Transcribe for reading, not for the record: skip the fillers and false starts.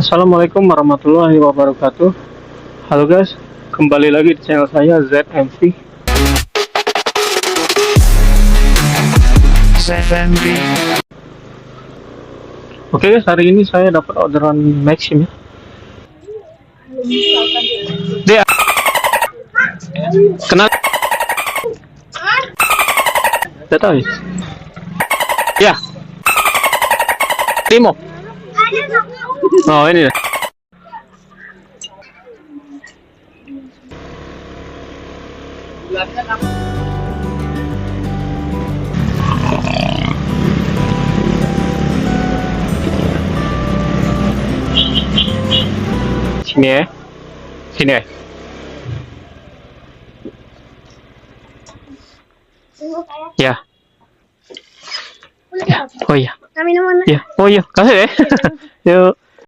Assalamualaikum warahmatullahi wabarakatuh. Halo guys, kembali lagi di channel saya ZMV. Oke guys, hari ini saya dapat orderan Maxim ya. Dia kenal? Tidak tahu ya. Ya. Timo. Oh ini ya. Sini ya. Sini ya. Ya. Oh iya. Kami mana? Ya. Oh iya, kasih ya. Yuk.